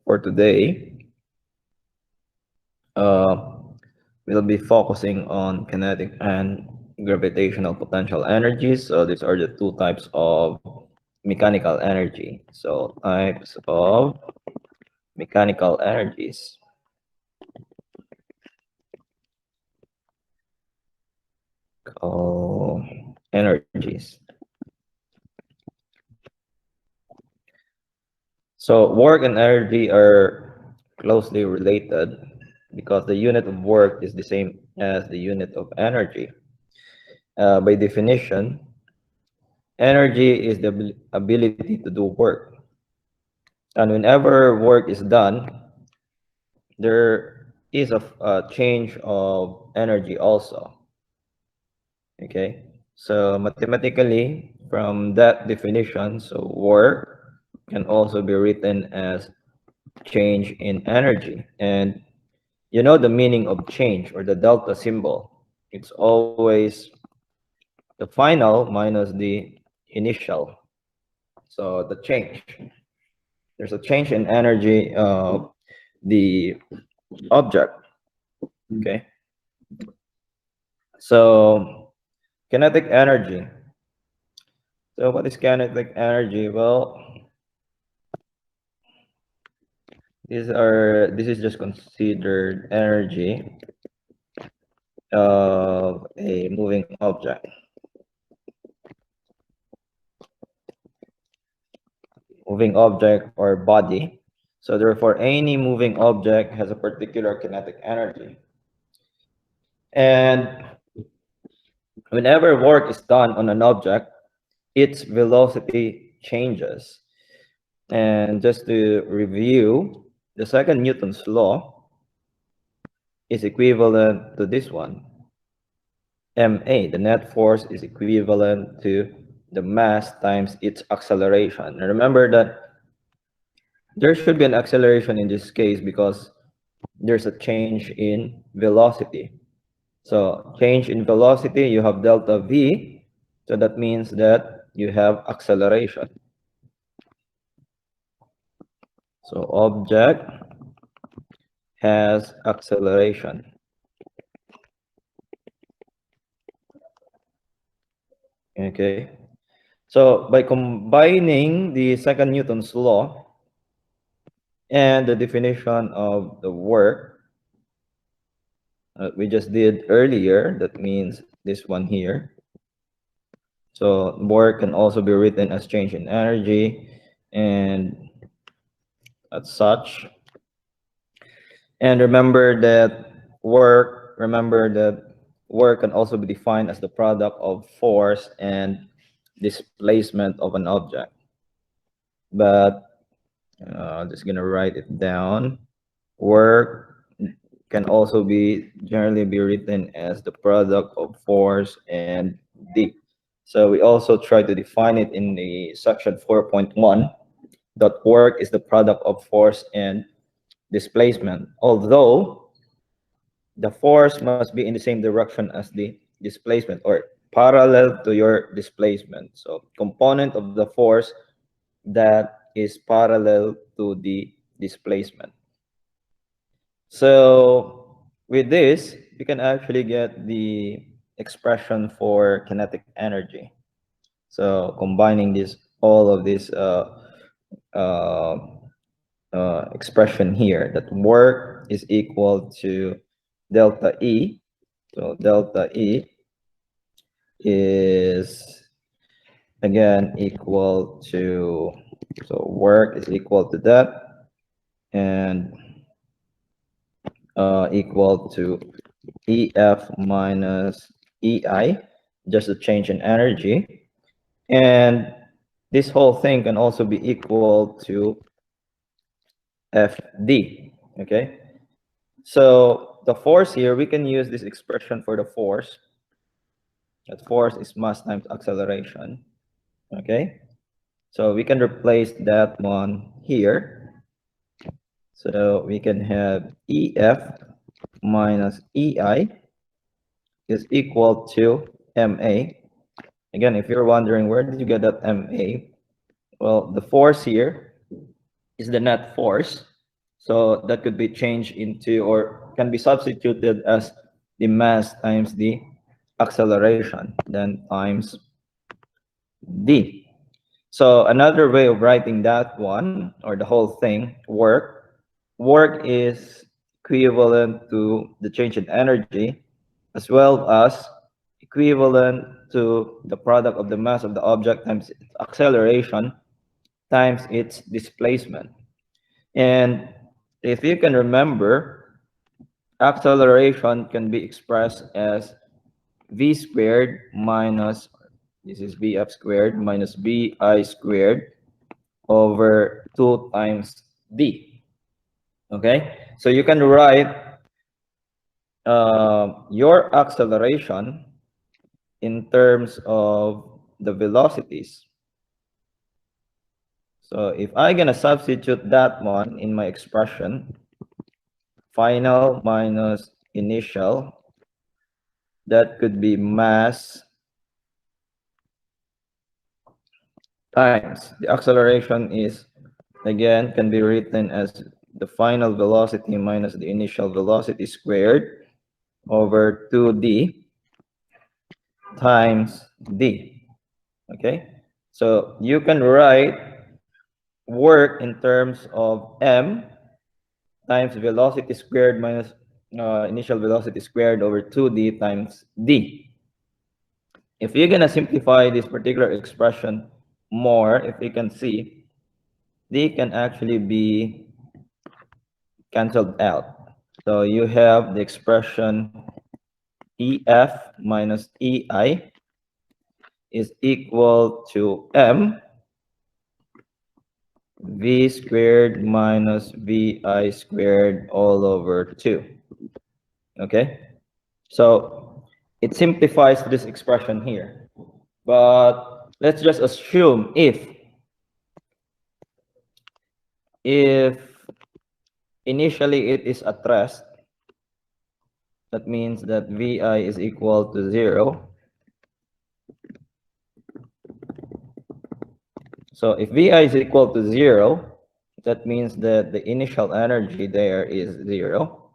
for today, uh, we'll be focusing on kinetic and gravitational potential energies. So these are the two types of mechanical energy. So types of mechanical energies. Energies. So work and energy are closely related because the unit of work is the same as the unit of energy. By definition, energy is the ability to do work. And whenever work is done, there is a change of energy also. Okay, so mathematically, from that definition, so work can also be written as change in energy. And you know the meaning of change or the delta symbol. It's always the final minus the initial. So the change. There's a change in energy of the object. Okay. So kinetic energy. So what is kinetic energy? Well, this is just considered energy of a moving object. Moving object or body. So therefore, any moving object has a particular kinetic energy. And whenever work is done on an object, its velocity changes. And just to review, the second Newton's law is equivalent to this one. MA, the net force, is equivalent to the mass times its acceleration. And remember that there should be an acceleration in this case because there's a change in velocity. So change in velocity, you have delta V. So that means that you have acceleration. So object has acceleration. Okay. So by combining the second Newton's law and the definition of the work we just did earlier, that means this one here. So work can also be written as change in energy and as such. And remember that work can also be defined as the product of force and displacement of an object. But I'm just gonna write it down. Work can also be generally be written as the product of force and D. So we also try to define it in the section 4.1 that work is the product of force and displacement, although the force must be in the same direction as the displacement or parallel to your displacement. So component of the force that is parallel to the displacement. So with this, we can actually get the expression for kinetic energy. So combining all of this uh, expression here, that work is equal to delta E. So delta E is again equal to, so work is equal to that, and equal to EF minus EI, just a change in energy. And this whole thing can also be equal to FD, okay? So the force here, we can use this expression for the force. That force is mass times acceleration, okay? So we can replace that one here. So we can have EF minus EI is equal to MA. Again, if you're wondering where did you get that MA, well, the force here is the net force. So that could be changed into or can be substituted as the mass times the acceleration, then times d. So another way of writing that one or the whole thing, work is equivalent to the change in energy as well as equivalent to the product of the mass of the object times its acceleration times its displacement. And if you can remember, acceleration can be expressed as v squared minus, this is vf squared minus vi squared over 2 times d. Okay, so you can write your acceleration in terms of the velocities. So if I'm gonna substitute that one in my expression, final minus initial, that could be mass times the acceleration is, again, can be written as the final velocity minus the initial velocity squared over 2d times d. Okay, so you can write work in terms of m times velocity squared minus initial velocity squared over 2d times d. If you're gonna simplify this particular expression more, if you can see, they can actually be canceled out. So you have the expression EF minus EI is equal to M V squared minus VI squared all over 2. Okay? So it simplifies this expression here. But let's just assume if initially it is at rest, that means that VI is equal to 0. So if VI is equal to 0, that means that the initial energy there is 0.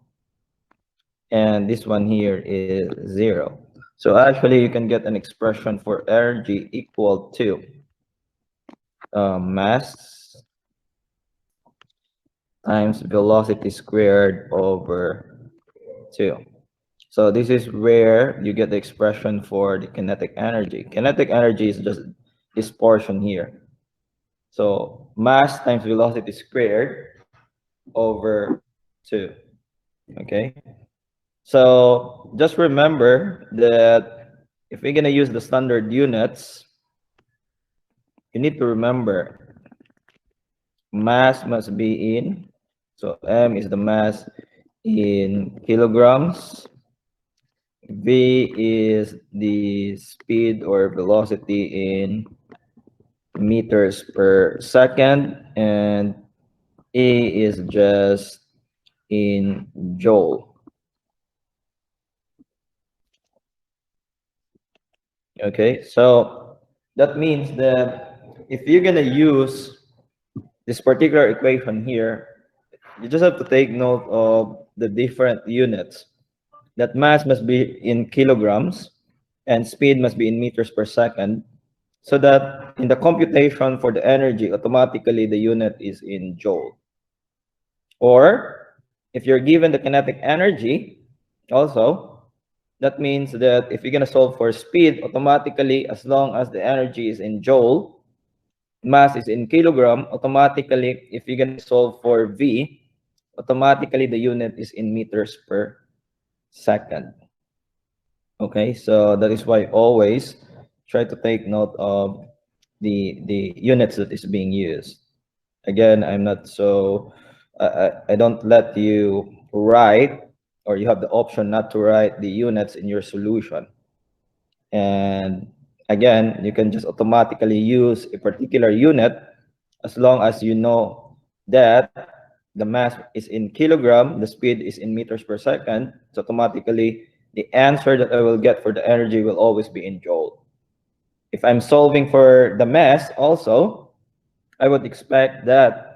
And this one here is 0. So actually you can get an expression for energy equal to mass times velocity squared over 2. So this is where you get the expression for the kinetic energy. Kinetic energy is just this portion here. So mass times velocity squared over 2. Okay. So just remember that if we're going to use the standard units, you need to remember mass must be in, so M is the mass in kilograms, V is the speed or velocity in meters per second, and A is just in joule. Okay, so that means that if you're gonna use this particular equation here, you just have to take note of the different units. That mass must be in kilograms and speed must be in meters per second, so that in the computation for the energy, automatically the unit is in joule. Or if you're given the kinetic energy, also, that means that if you're going to solve for speed, automatically, as long as the energy is in joule, mass is in kilogram, automatically, if you're going to solve for V, automatically the unit is in meters per second. Okay, so that is why always try to take note of the units that is being used. Again, I'm not so I don't let you write, or you have the option not to write the units in your solution. And again, you can just automatically use a particular unit as long as you know that the mass is in kilogram, the speed is in meters per second. So automatically, the answer that I will get for the energy will always be in joule. If I'm solving for the mass also, I would expect that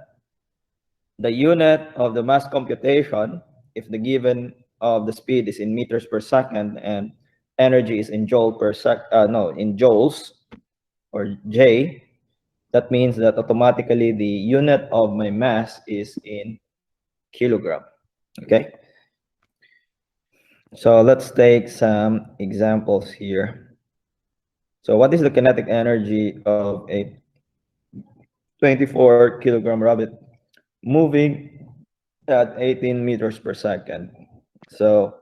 the unit of the mass computation, if the given of the speed is in meters per second and energy is in joule per sec, no, in joules or J, that means that automatically the unit of my mass is in kilogram. Okay. So let's take some examples here. So what is the kinetic energy of a 24 kilogram rabbit moving at 18 meters per second? So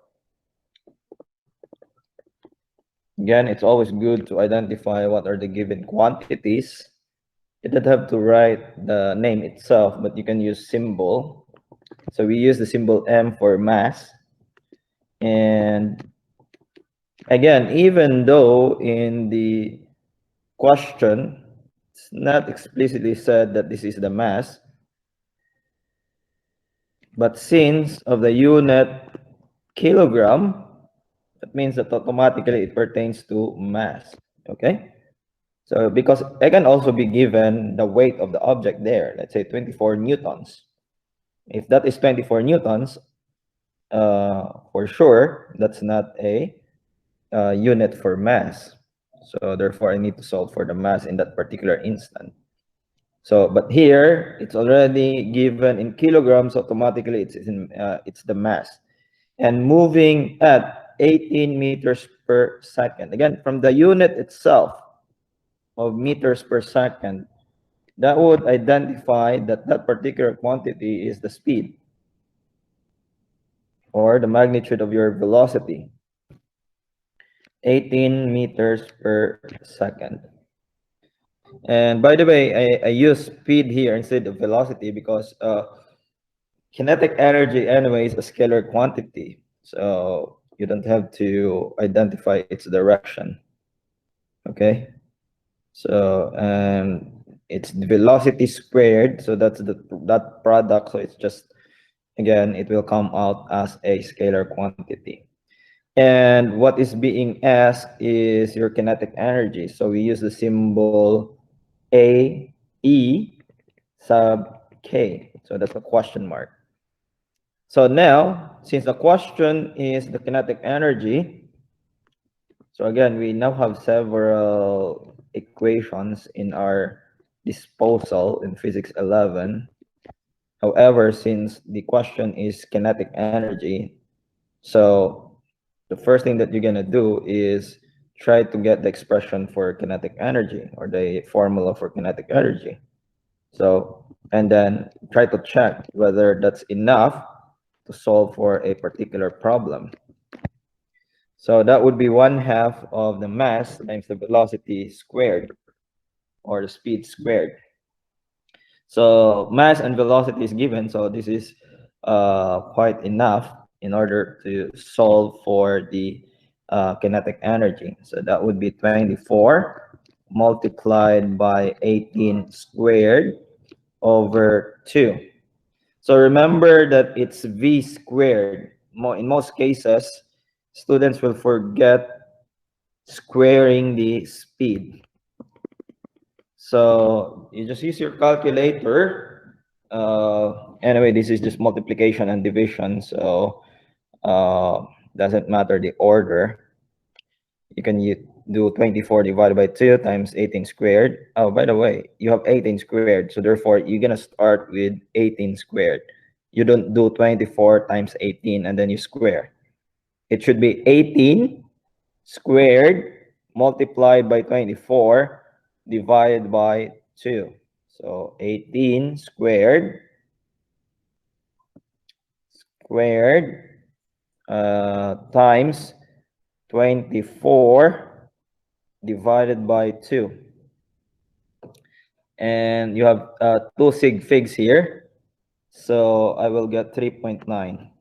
again, it's always good to identify what are the given quantities. You don't have to write the name itself, but you can use symbol. So we use the symbol M for mass. And again, even though in the question, it's not explicitly said that this is the mass, but since of the unit kilogram, that means that automatically it pertains to mass. Okay. So because I can also be given the weight of the object there, let's say 24 newtons. If that is 24 newtons, for sure, that's not a unit for mass. So therefore, I need to solve for the mass in that particular instant. So, but here it's already given in kilograms. Automatically, it's the mass, and moving at 18 meters per second. Again, from the unit itself of meters per second, that would identify that that particular quantity is the speed or the magnitude of your velocity. 18 meters per second. And by the way, I use speed here instead of velocity because kinetic energy anyway is a scalar quantity. So you don't have to identify its direction. Okay. So it's the velocity squared. So that's that product. So it's just, again, it will come out as a scalar quantity. And what is being asked is your kinetic energy. So we use the symbol A, E, sub K. So that's a question mark. So now, since the question is the kinetic energy, so again, we now have several equations in our disposal in Physics 11. However, since the question is kinetic energy, so the first thing that you're going to do is try to get the expression for kinetic energy or the formula for kinetic energy. So, and then try to check whether that's enough to solve for a particular problem. So that would be 1/2 of the mass times the velocity squared or the speed squared. So mass and velocity is given. So this is quite enough in order to solve for the kinetic energy. So that would be 24 multiplied by 18 squared over 2. So remember that it's v squared. In most cases, students will forget squaring the speed. So you just use your calculator. Anyway, this is just multiplication and division, so doesn't matter the order. You can do 24 divided by 2 times 18 squared. Oh, by the way, you have 18 squared, so therefore you're gonna start with 18 squared. You don't do 24 times 18 and then you square. It should be 18 squared multiplied by 24 divided by 2. So 18 squared times 24 divided by 2. And you have 2 sig figs here. So I will get 3.9.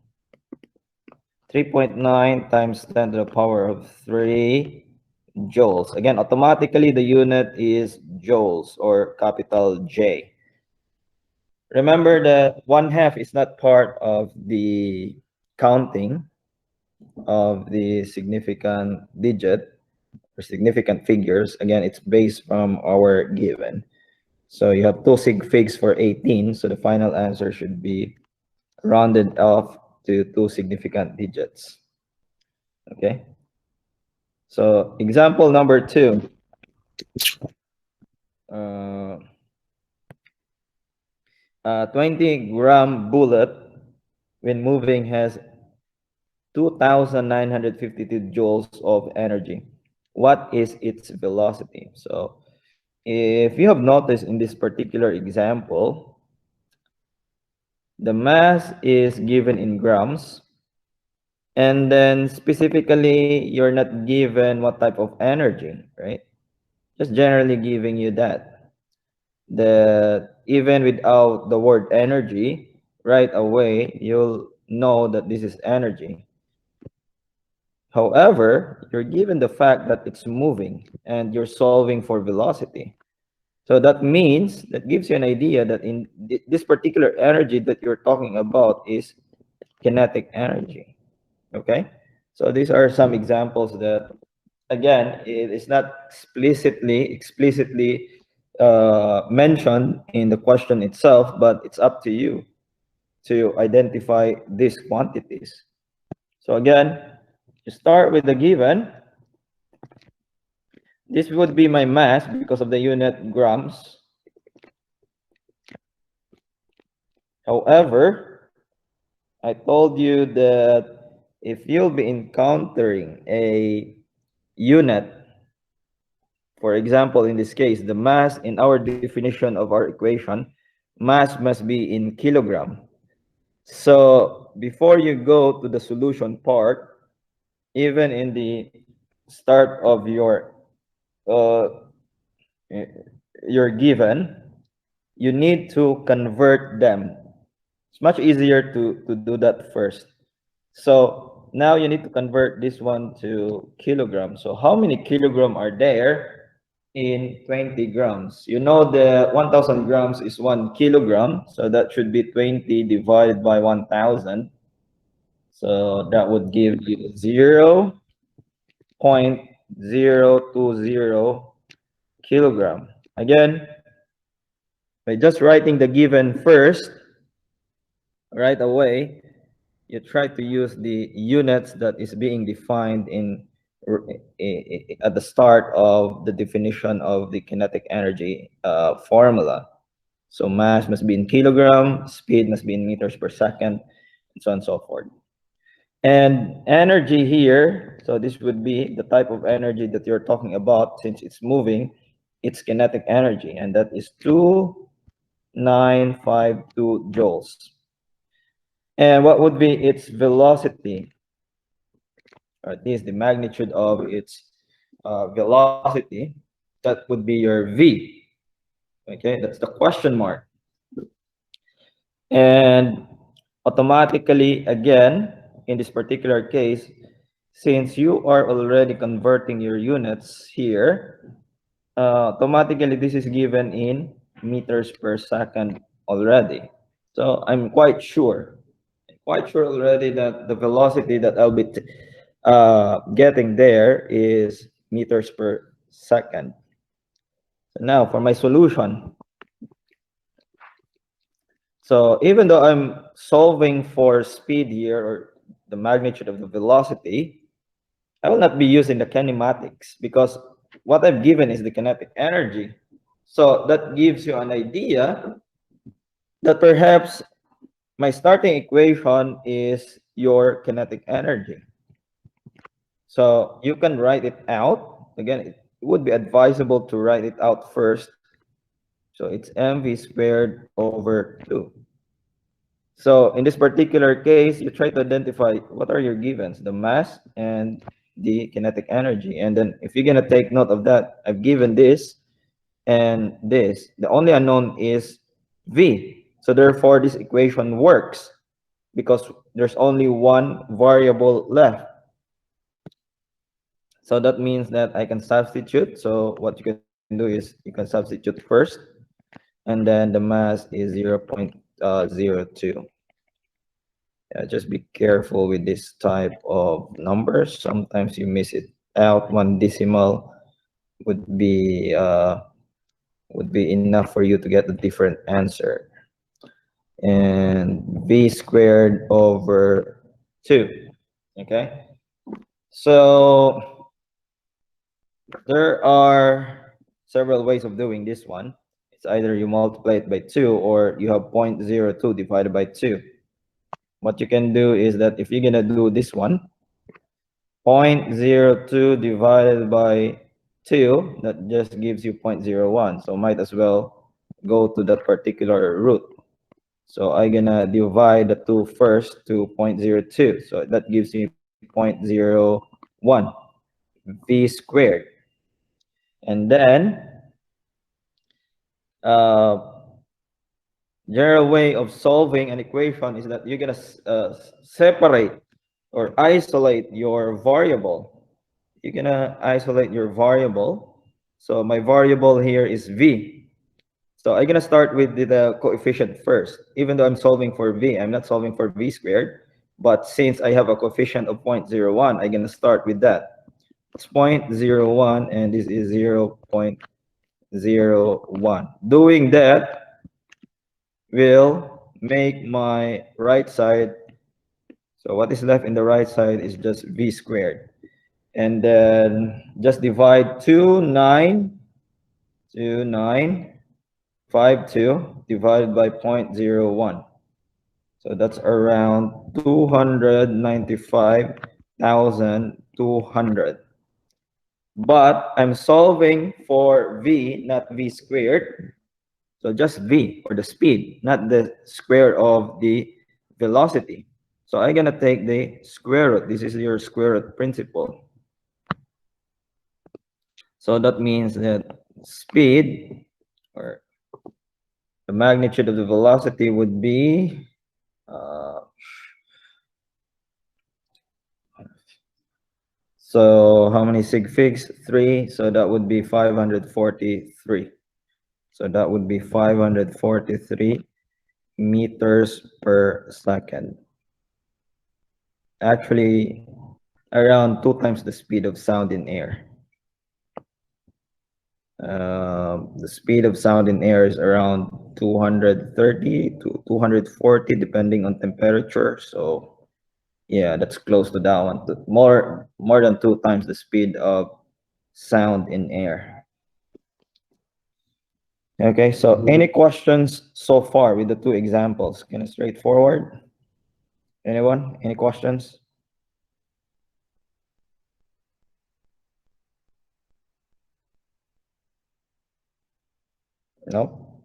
3.9 times 10 to the power of 3 joules. Again, automatically the unit is joules or capital J. Remember that 1/2 is not part of the counting of the significant digit or significant figures. Again, it's based from our given. So you have two sig figs for 18. So the final answer should be rounded off to two significant digits. Okay. So example number two. Uh, a 20-gram bullet when moving has 2,952 joules of energy. What is its velocity? So if you have noticed in this particular example, the mass is given in grams, and then specifically, you're not given what type of energy, right? Just generally giving you that. That even without the word energy, right away, you'll know that this is energy. However, you're given the fact that it's moving and you're solving for velocity. So that means, that gives you an idea that in this particular energy that you're talking about is kinetic energy. Okay? So these are some examples that, again, it is not explicitly mentioned in the question itself, but it's up to you to identify these quantities. So again, you start with the given. This would be my mass because of the unit grams. However, I told you that if you'll be encountering a unit, for example, in this case, the mass in our definition of our equation, mass must be in kilogram. So before you go to the solution part, even in the start of uh, your given, you need to convert them. It's much easier to do that first. So now you need to convert this one to kilograms. So how many kilogram are there in 20 grams? You know the 1,000 grams is 1 kilogram. So that should be 20 divided by 1,000. So that would give you 0.020 kilogram. Again, by just writing the given first, right away, you try to use the units that is being defined in at the start of the definition of the kinetic energy formula. So mass must be in kilogram, speed must be in meters per second, and so on and so forth. And energy here, so this would be the type of energy that you're talking about. Since it's moving, it's kinetic energy, and that is 2,952 joules. And what would be its velocity? Or at least the magnitude of its velocity. That would be your V. Okay, that's the question mark. And automatically, again, in this particular case, since you are already converting your units here, automatically this is given in meters per second already. So I'm quite sure already that the velocity that I'll be getting there is meters per second. So now for my solution. So even though I'm solving for speed here, or the magnitude of the velocity, I will not be using the kinematics because what I've given is the kinetic energy. So that gives you an idea that perhaps my starting equation is your kinetic energy. So you can write it out. Again, it would be advisable to write it out first. So it's mv squared over 2. So in this particular case, you try to identify what are your givens, the mass and the kinetic energy. And then if you're going to take note of that, I've given this and this. The only unknown is V. So therefore, this equation works because there's only one variable left. So that means that I can substitute. So what you can do is you can substitute first, and then the mass is 0.02. Just be careful with this type of numbers. Sometimes you miss it out. One decimal would be would be enough for you to get a different answer. And v squared over 2. Okay? So there are several ways of doing this one. It's either you multiply it by 2 or you have 0.02 divided by 2. What you can do is that if you're going to do this one, 0.02 divided by 2, that just gives you 0.01. So might as well go to that particular root. So I'm going to divide the 2 first to 0.02. So that gives me 0.01 v squared. And then, general way of solving an equation is that you're going to separate or isolate your variable. You're going to isolate your variable. So my variable here is v. So I'm going to start with the coefficient first. Even though I'm solving for v, I'm not solving for v squared. But since I have a coefficient of 0.01, I'm going to start with that. It's 0.01 and this is 0.01. Doing that will make my right side, so what is left in the right side is just v squared. And then just divide 2952 divided by 0.01. So that's around 295,200. But I'm solving for v, not v squared. So just v for the speed, not the square of the velocity. So I'm going to take the square root. This is your square root principle. So that means that speed or the magnitude of the velocity would be so how many sig figs? 3. So that would be 543. So that would be 543 meters per second. Actually, around 2 times the speed of sound in air. The speed of sound in air is around 230 to 240 depending on temperature. So yeah, that's close to that one. More than 2 times the speed of sound in air. Okay, so any questions so far with the 2 examples? Kind of straightforward. Anyone? Any questions? No?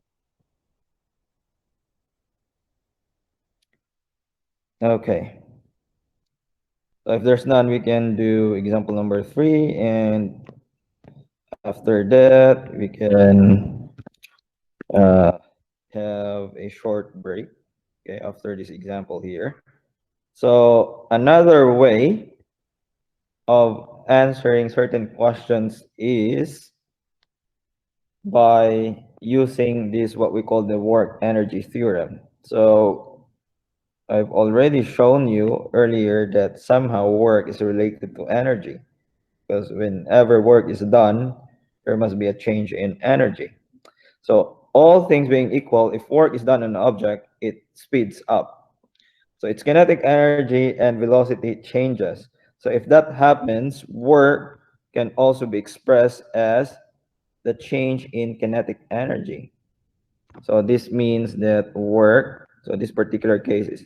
Okay. So if there's none, we can do example number 3, and after that, we can have a short break, okay, after this example here. So another way of answering certain questions is by using this, what we call the work energy theorem. So I've already shown you earlier that somehow work is related to energy, because whenever work is done, there must be a change in energy. So all things being equal, if work is done on an object, it speeds up. So its kinetic energy and velocity changes. So if that happens, work can also be expressed as the change in kinetic energy. So this means that work, so this particular case is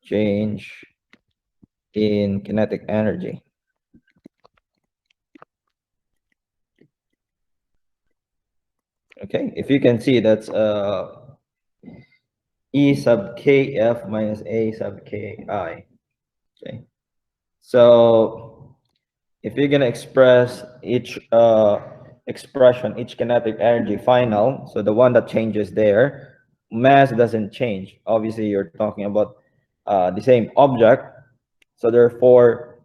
change in kinetic energy. Okay, if you can see, that's E sub kf minus A sub ki. Okay, so if you're gonna express each expression, each kinetic energy final, so the one that changes there, mass doesn't change. Obviously, you're talking about the same object, so therefore,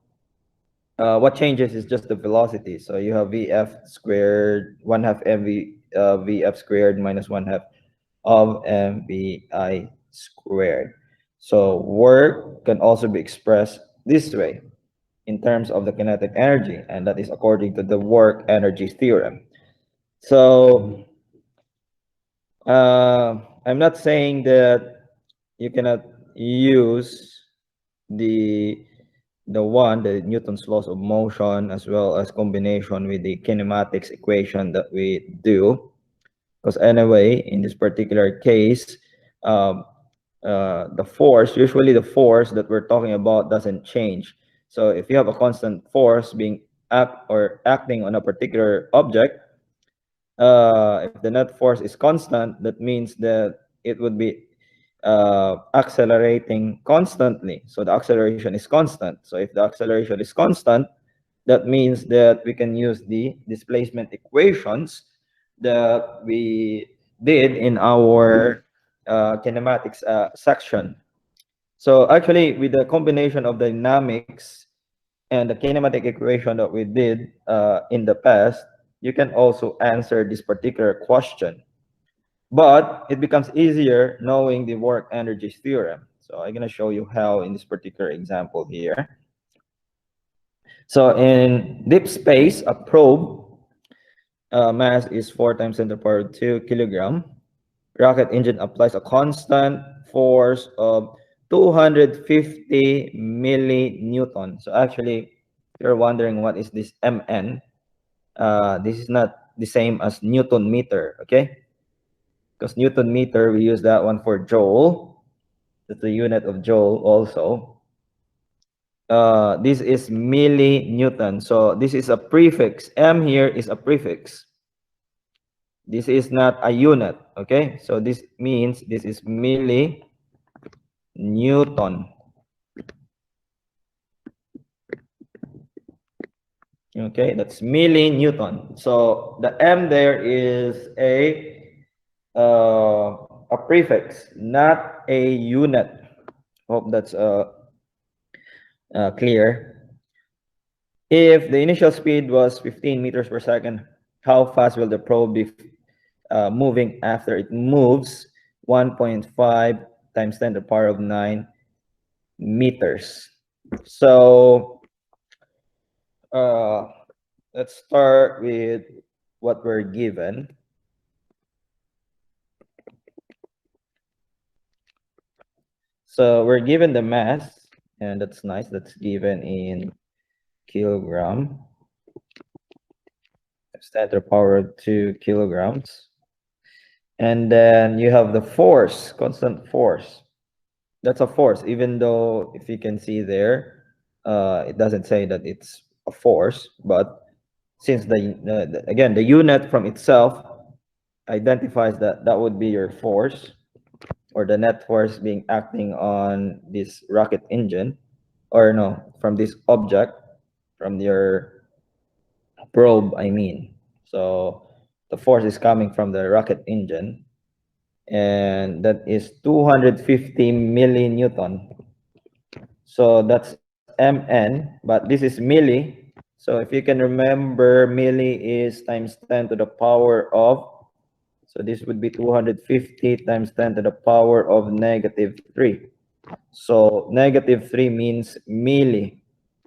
what changes is just the velocity. So you have vf squared, 1/2 mv vf squared minus 1/2 of mvi squared. So work can also be expressed this way. in terms of the kinetic energy, and that is according to the work energy theorem. So I'm not saying that you cannot use the the Newton's laws of motion as well as combination with the kinematics equation that we do, because anyway in this particular case, um, the force, usually the force that we're talking about doesn't change. So if you have a constant force being acting on a particular object, if the net force is constant, that means that it would be accelerating constantly. So the acceleration is constant. So if the acceleration is constant, that means that we can use the displacement equations that we did in our kinematics section. So actually, with the combination of dynamics and the kinematic equation that we did in the past, you can also answer this particular question. But it becomes easier knowing the work energy theorem. So I'm going to show you how in this particular example here. So in deep space, a probe mass is 4 times 10 to the power of 2 kilogram. Rocket engine applies a constant force of 250 millinewton. So actually, you're wondering what is this MN. This is not the same as Newton meter, okay? Because Newton meter, we use that one for joule. That's the unit of joule also. This is millinewton. So this is a prefix. M here is a prefix. This is not a unit, okay? So this means this is millinewton. Okay, that's millinewton. So the M there is a prefix, not a unit. Hope that's clear. If the initial speed was 15 meters per second, how fast will the probe be moving after it moves 1.5 times 10 to the power of 9 meters? So let's start with what we're given. So we're given the mass, and that's nice. That's given in kilogram. Times 10 to the power of 2 kilograms. And then you have the force, constant force. That's a force, even though if you can see there, it doesn't say that it's a force, but since again, the unit from itself identifies that that would be your force, or the net force being acting on this rocket engine, or no, from this object, from your probe, I mean. So the force is coming from the rocket engine, and that is 250 millinewton. So that's mn, but this is milli. So if you can remember, milli is times 10 to the power of, so this would be 250 times 10 to the power of negative 3. So negative 3 means milli.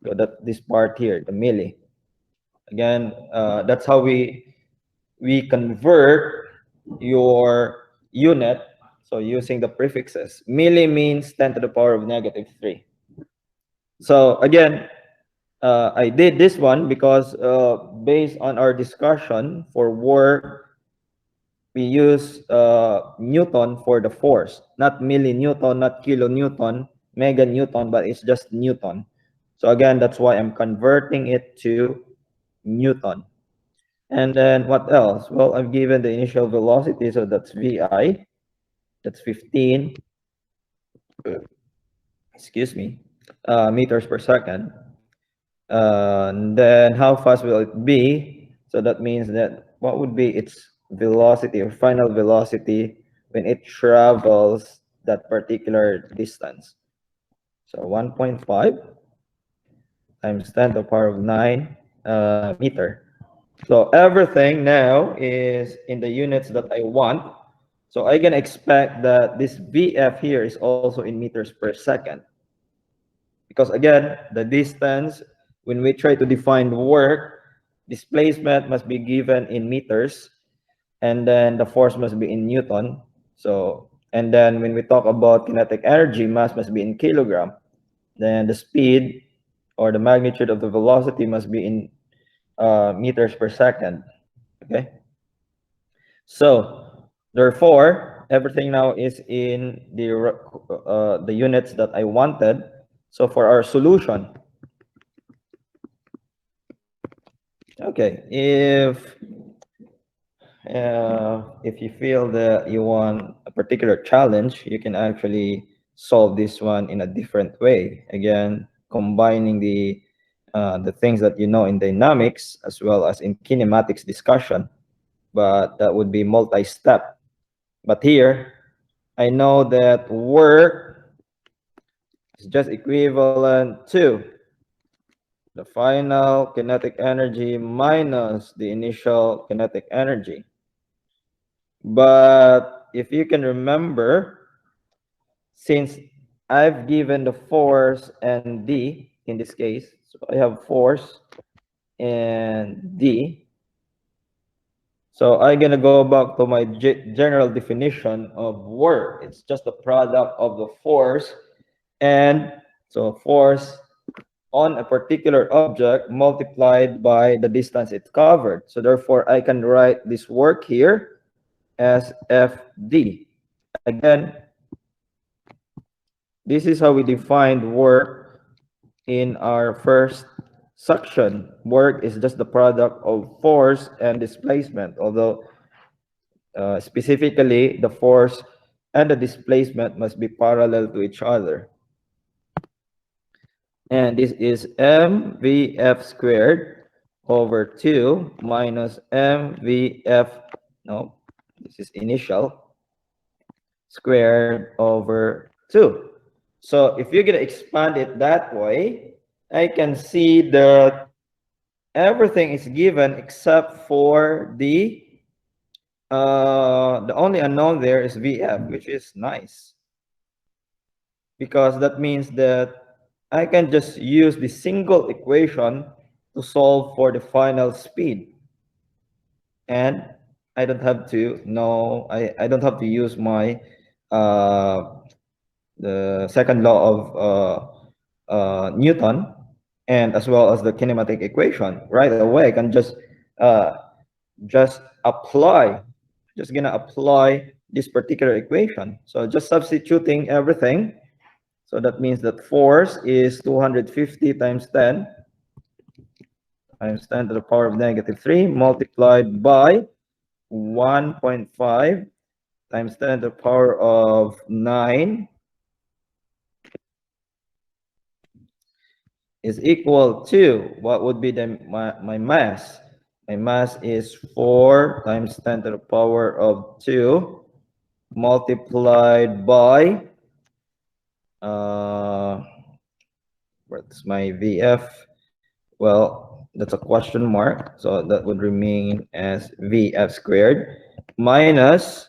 So that this part here, the milli. Again, that's how we convert your unit. So using the prefixes, milli means 10 to the power of negative 3. So again, I did this one because based on our discussion for work, we use Newton for the force, not millinewton, not kilonewton, meganewton, but it's just Newton. So again, that's why I'm converting it to Newton. And then what else? Well, I'm given the initial velocity, so that's VI. That's 15, excuse me, meters per second. And then how fast will it be? So that means that what would be its velocity or final velocity when it travels that particular distance? So 1.5 times 10 to the power of 9 meter. So everything now is in the units that I want. So I can expect that this VF here is also in meters per second. Because again, the distance when we try to define work, displacement must be given in meters, and then the force must be in Newton. So, and then when we talk about kinetic energy, mass must be in kilogram. Then the speed or the magnitude of the velocity must be in meters per second. Okay. So, therefore, everything now is in the units that I wanted. So for our solution, okay, if you feel that you want a particular challenge, you can actually solve this one in a different way. Again, combining the things that you know in dynamics as well as in kinematics discussion, but that would be multi-step. But here, I know that work is just equivalent to the final kinetic energy minus the initial kinetic energy. But if you can remember, since I've given the force and D in this case, so I have force and D. So I'm gonna go back to my general definition of work. It's just the product of the force and so force on a particular object multiplied by the distance it covered. So therefore, I can write this work here as FD. Again, this is how we defined work in our first section. Work is just the product of force and displacement, although specifically the force and the displacement must be parallel to each other. And this is mvf squared over 2 minus mvf, no, this is initial, squared over 2. So if you're going to expand it that way, I can see that everything is given except for the only unknown there is vf, which is nice, because that means that I can just use the single equation to solve for the final speed. And I don't have to know, I don't have to use my the second law of Newton, and as well as the kinematic equation. Right away, I can just apply, just gonna apply this particular equation. So just substituting everything. So that means that force is 250 times 10 times 10 to the power of negative 3 multiplied by 1.5 times 10 to the power of 9 is equal to, what would be my mass? My mass is 4 times 10 to the power of 2 multiplied by, what's my VF? Well, that's a question mark, so that would remain as VF squared minus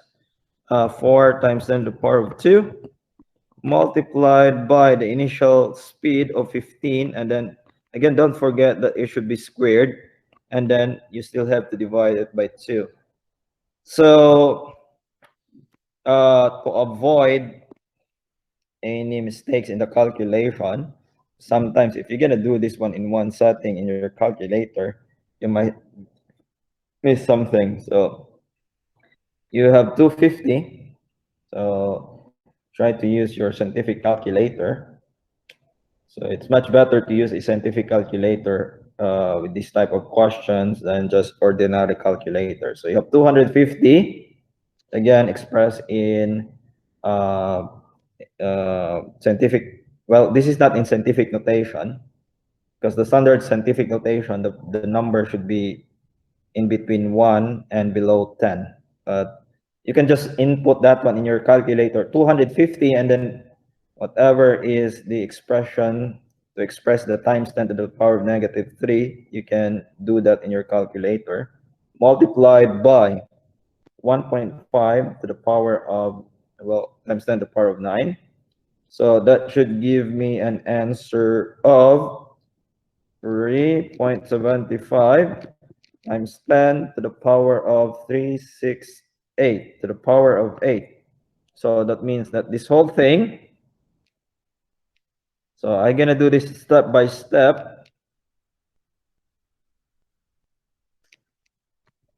4 times 10 to the power of 2 multiplied by the initial speed of 15, and then again, don't forget that it should be squared, and then you still have to divide it by 2. So to avoid any mistakes in the calculation, sometimes if you're gonna do this one in one setting in your calculator, you might miss something. So you have 250, so try to use your scientific calculator. So it's much better to use a scientific calculator with this type of questions than just ordinary calculator. So you have 250, again, expressed in uh, scientific, well, this is not in scientific notation, because the standard scientific notation, the number should be in between 1 and below 10. But you can just input that one in your calculator, 250, and then whatever is the expression to express the times 10 to the power of negative 3, you can do that in your calculator, multiplied by 1.5 to the power of, well, times 10 to the power of 9. So that should give me an answer of 3.75 times 10 to the power of 368 to the power of 8. So that means that this whole thing, so I'm gonna do this step by step.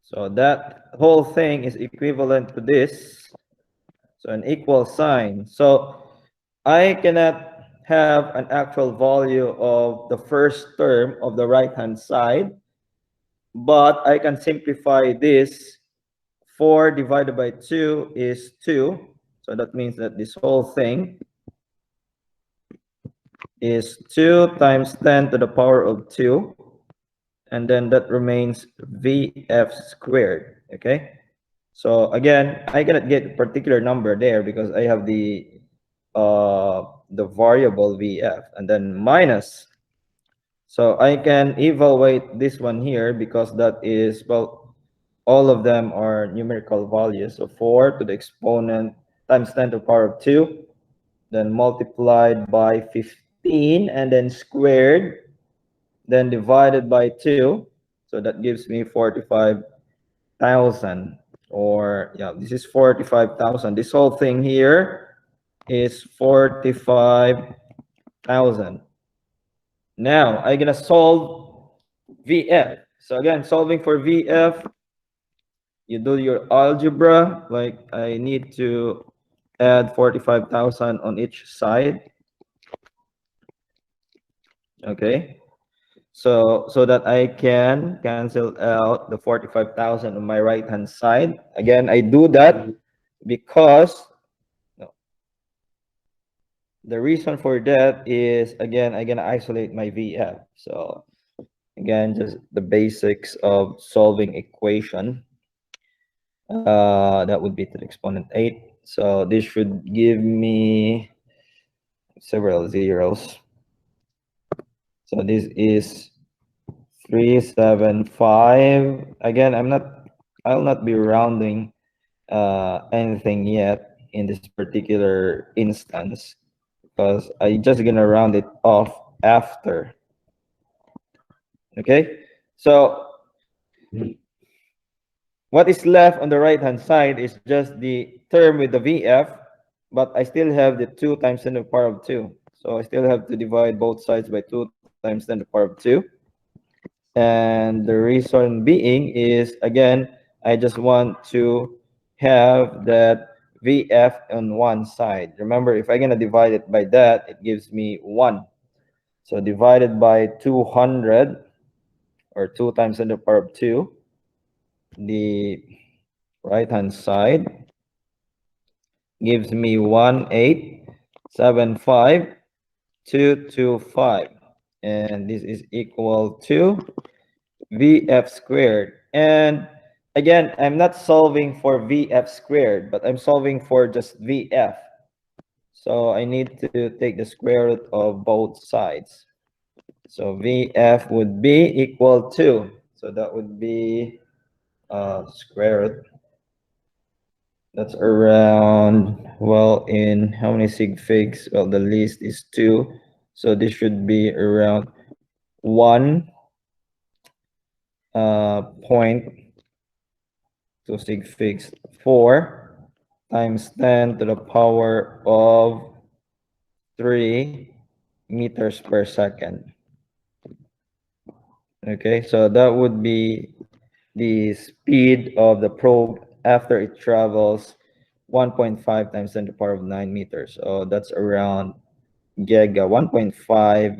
So that whole thing is equivalent to this. So an equal sign. So I cannot have an actual value of the first term of the right-hand side, but I can simplify this. 4 divided by 2 is 2. So that means that this whole thing is 2 times 10 to the power of 2. And then that remains VF squared. Okay. So again, I cannot get a particular number there because I have the variable VF and then minus. So I can evaluate this one here because that is, well, all of them are numerical values. So 4 to the exponent times 10 to the power of 2, then multiplied by 15 and then squared, then divided by 2. So that gives me 45,000, or yeah, this is 45,000. This whole thing here is 45,000. Now I'm gonna solve VF. So again, solving for VF, you do your algebra. Like I need to add 45,000 on each side. Okay. So that I can cancel out the 45,000 on my right hand side. Again, I do that because no, the reason for that is, again, I'm gonna isolate my VF. So again, just the basics of solving equation. That would be to the exponent 8. So this should give me several zeros. So this is 375. Again, I'll not be rounding anything yet in this particular instance because I just gonna round it off after. Okay, so what is left on the right hand side is just the term with the VF, but I still have the 2 times 10 to the power of 2. So I still have to divide both sides by 2 times 10 to the power of 2. And the reason being is, again, I just want to have that VF on one side. Remember, if I'm going to divide it by that, it gives me 1. So divided by 200, or 2 times 10 to the power of 2, the right-hand side gives me 1,875,225. And this is equal to VF squared. And again, I'm not solving for VF squared, but I'm solving for just VF. So I need to take the square root of both sides. So VF would be equal to, so that would be square root. That's around, well, in how many sig figs? Well, the least is 2. So this should be around 1 point to sig figs 4 times 10 to the power of 3 meters per second. Okay, so that would be the speed of the probe after it travels 1.5 times 10 to the power of 9 meters. So that's around 1.5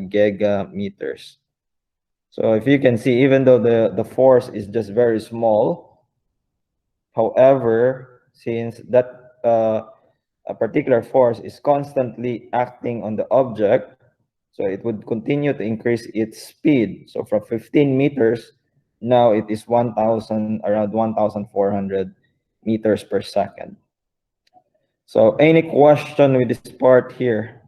gigameters. So if you can see, even though the force is just very small, however, since that a particular force is constantly acting on the object, so it would continue to increase its speed. So from 15 meters, now it is 1,000, around 1,400 meters per second. So any question with this part here?